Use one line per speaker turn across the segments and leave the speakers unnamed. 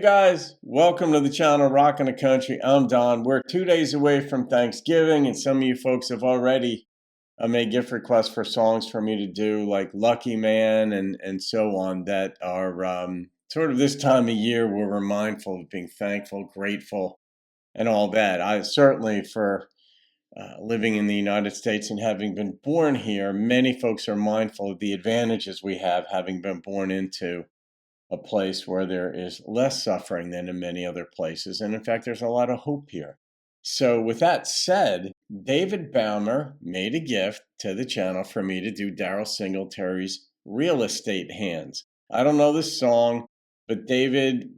Guys, welcome to the channel Rockin' the Country. I'm Don. We're 2 days away from Thanksgiving, and some of you folks have already made gift requests for songs for me to do, like Lucky Man and so on, that are sort of this time of year where we're mindful of being thankful, grateful, and all that. I certainly, for living in the United States and having been born here, many folks are mindful of the advantages we have having been born into a place where there is less suffering than in many other places. And in fact, there's a lot of hope here. So with that said, David Baumer made a gift to the channel for me to do Daryle Singletary's Real Estate Hands. I don't know this song, but David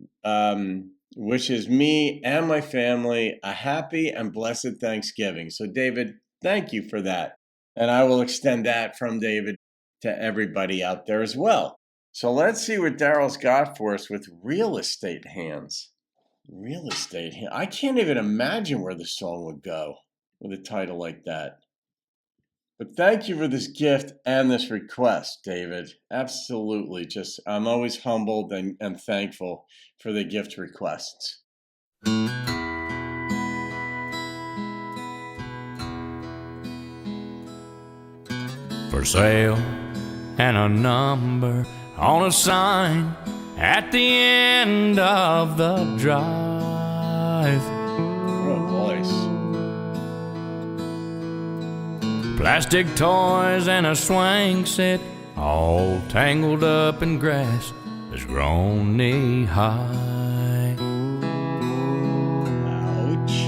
wishes me and my family a happy and blessed Thanksgiving. So David, thank you for that. And I will extend that from David to everybody out there as well. So let's see what Daryle's got for us with Real Estate Hands. Real Estate Hands. I can't even imagine where the song would go with a title like that. But thank you for this gift and this request, David. Absolutely. I'm always humbled and thankful for the gift requests.
For sale and a number on a sign at the end of the drive.
What a voice.
Plastic toys and a swing set, all tangled up in grass that's grown knee high.
Ouch.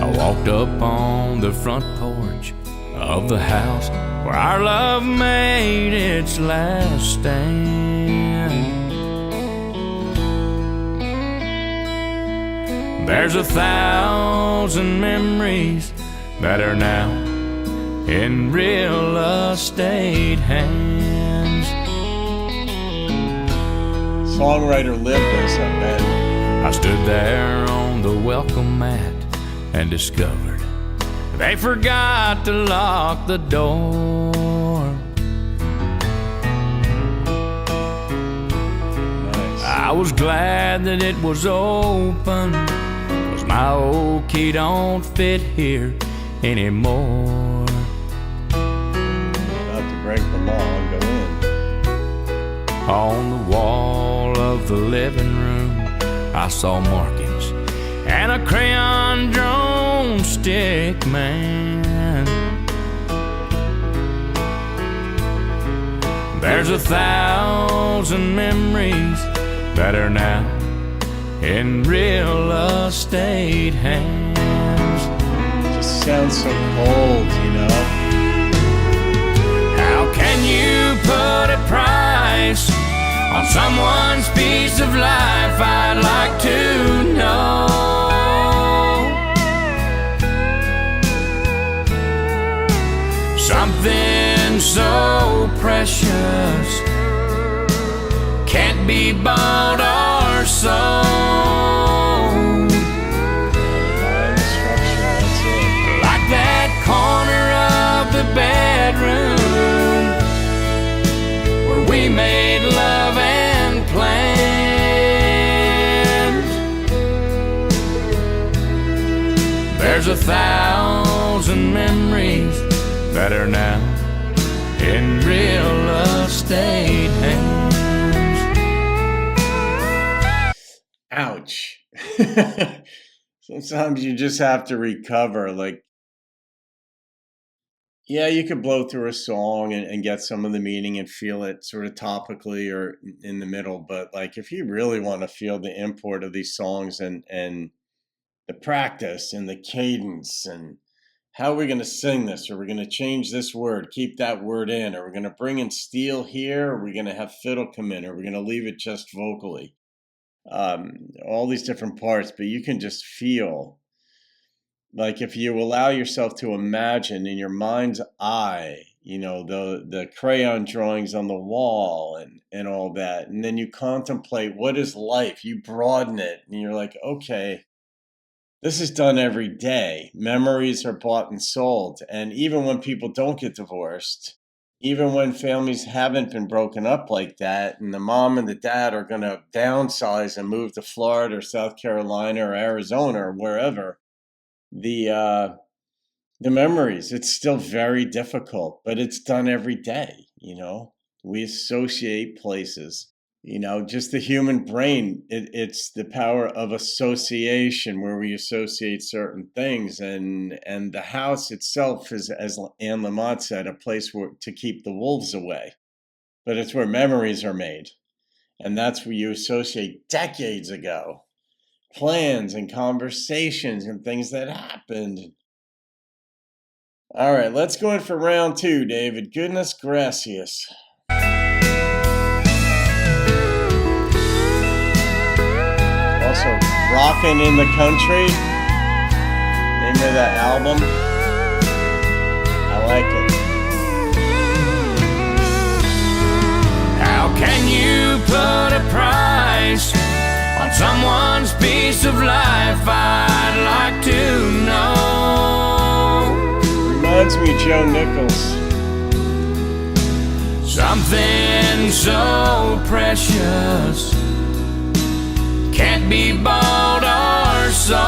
I walked up on the front porch of the house where our love made its last stand. There's 1,000 memories that are now in real estate hands.
Songwriter lived this, I bet.
I stood there on the welcome mat and discovered they forgot to lock the door.
Nice.
I was glad that it was open, 'cause my old key don't fit here anymore.
I'll have to break them all and go in.
On the wall of the living room, I saw markings and a crayon drone stick man. There's 1,000 memories that are now in real estate hands.
Just sounds so cold, you know?
How can you put a price on someone's piece of life? I'd like to know. Something so precious can't be bought or sold. Like that corner of the bedroom where we made love and planned. There's 1,000 memories that are now in real estate hands.
Ouch. Sometimes you just have to recover. Like, yeah, you could blow through a song and get some of the meaning and feel it sort of topically or in the middle. But like, if you really want to feel the import of these songs and the practice and the cadence and how are we going to sing this? Are we going to change this word, keep that word in? Are we going to bring in steel here? Are we going to have fiddle come in? Are we going to leave it just vocally? All these different parts, but you can just feel, like if you allow yourself to imagine in your mind's eye, you know, the crayon drawings on the wall and all that, and then you contemplate what is life, you broaden it, and you're like, okay, this is done every day. Memories are bought and sold. And even when people don't get divorced, even when families haven't been broken up like that, and the mom and the dad are going to downsize and move to Florida or South Carolina or Arizona or wherever, the memories, it's still very difficult, but it's done every day. We associate places. Just the human brain, it's the power of association where we associate certain things. And the house itself is, as Anne Lamott said, a place to keep the wolves away. But it's where memories are made. And that's where you associate decades ago plans and conversations and things that happened. All right, let's go in for round 2, David. Goodness gracious. Also, Rockin' in the Country, name of that album. I like it.
How can you put a price on someone's piece of life? I'd like to know.
Reminds me of Joe Nichols.
Something so precious can't be bought or sold,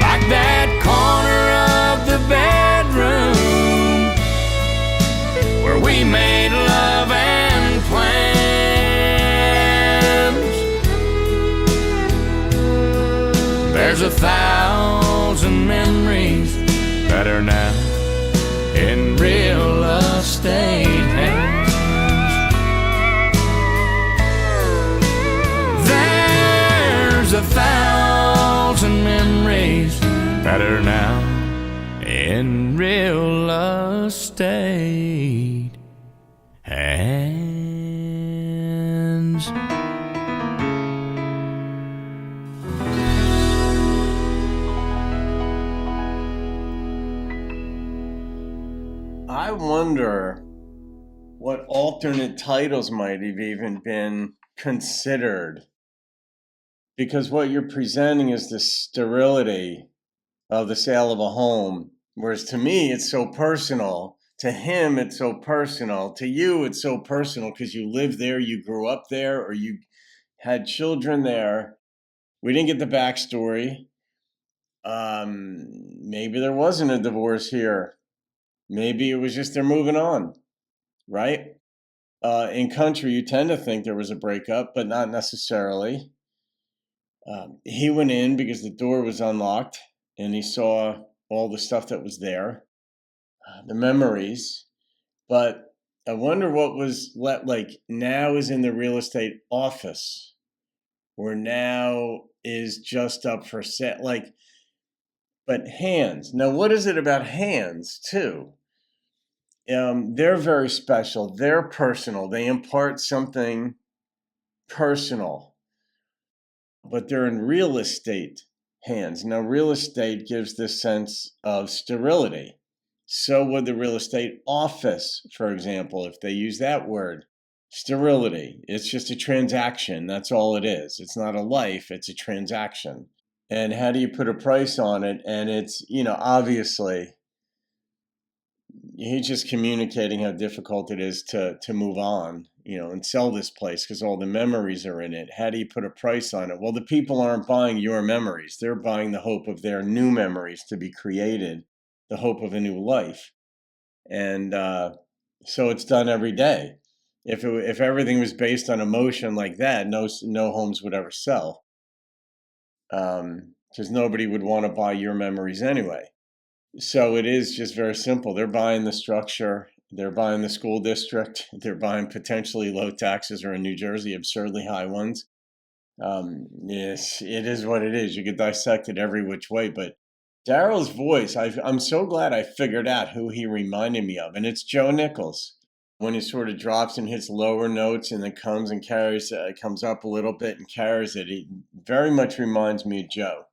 like that corner of the bedroom where we made love and plans. There's 1,000 memories that are now in real estate hands. There's 1,000 memories that are now in real estate hands.
I wonder what alternate titles might have even been considered. Because what you're presenting is the sterility of the sale of a home. Whereas to me, it's so personal. To him, it's so personal. To you, it's so personal because you lived there, you grew up there, or you had children there. We didn't get the backstory. Maybe there wasn't a divorce here. Maybe it was just they're moving on, right? In country, you tend to think there was a breakup, but not necessarily. He went in because the door was unlocked and he saw all the stuff that was there, the memories. But I wonder what was now is in the real estate office, or now is just up for sale. But hands. Now, what is it about hands too? They're very special. They're personal. They impart something personal, but they're in real estate hands. Now, real estate gives this sense of sterility. So would the real estate office, for example, if they use that word, sterility. It's just a transaction. That's all it is. It's not a life, it's a transaction. And how do you put a price on it? And it's, obviously, he's just communicating how difficult it is to move on, and sell this place because all the memories are in it. How do you put a price on it? Well, the people aren't buying your memories. They're buying the hope of their new memories to be created, the hope of a new life. And so it's done every day. If everything was based on emotion like that, no homes would ever sell, because nobody would want to buy your memories anyway. So it is just very simple. They're buying the structure. They're buying the school district. They're buying potentially low taxes, or in New Jersey, absurdly high ones. Yes, it is what it is. You could dissect it every which way. But Daryle's voice, I'm so glad I figured out who he reminded me of. And it's Joe Nichols. When he sort of drops and hits lower notes and then comes and carries, comes up a little bit and carries it. He very much reminds me of Joe.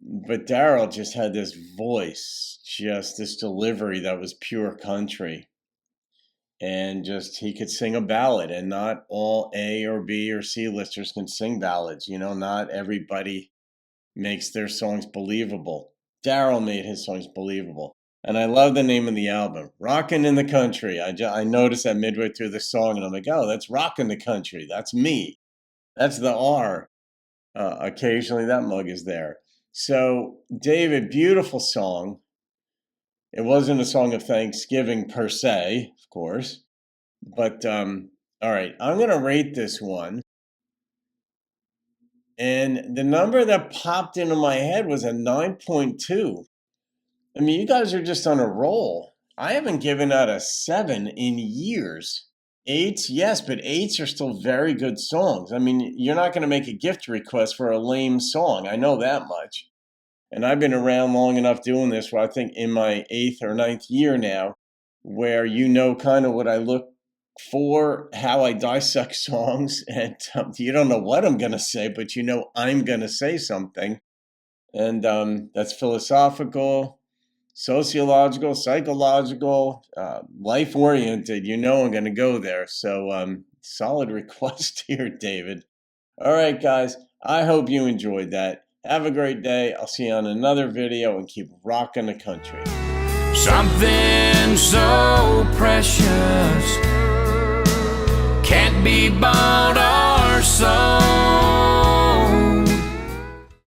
But Daryle just had this voice, just this delivery that was pure country. And just he could sing a ballad, and not all A or B or C listers can sing ballads. Not everybody makes their songs believable. Daryle made his songs believable. And I love the name of the album, Rockin' in the Country. I noticed that midway through the song, and I'm like, oh, that's Rockin' the Country. That's me. That's the R. Occasionally that mug is there. So, David, beautiful song. It wasn't a song of thanksgiving per se, of course. But, all right, I'm going to rate this one. And the number that popped into my head was a 9.2. I mean, you guys are just on a roll. I haven't given out a 7 in years. 8s, yes, but 8s are still very good songs. I mean, you're not going to make a gift request for a lame song. I know that much. And I've been around long enough doing this where I think in my 8th or 9th year now, where you know kind of what I look for, how I dissect songs, and you don't know what I'm going to say, but you know I'm going to say something. And that's philosophical, sociological, psychological, life-oriented. You know I'm going to go there. So solid request here, David. All right, guys. I hope you enjoyed that. Have a great day. I'll see you on another video, and keep rocking the country.
Something so precious can't be bought or sold.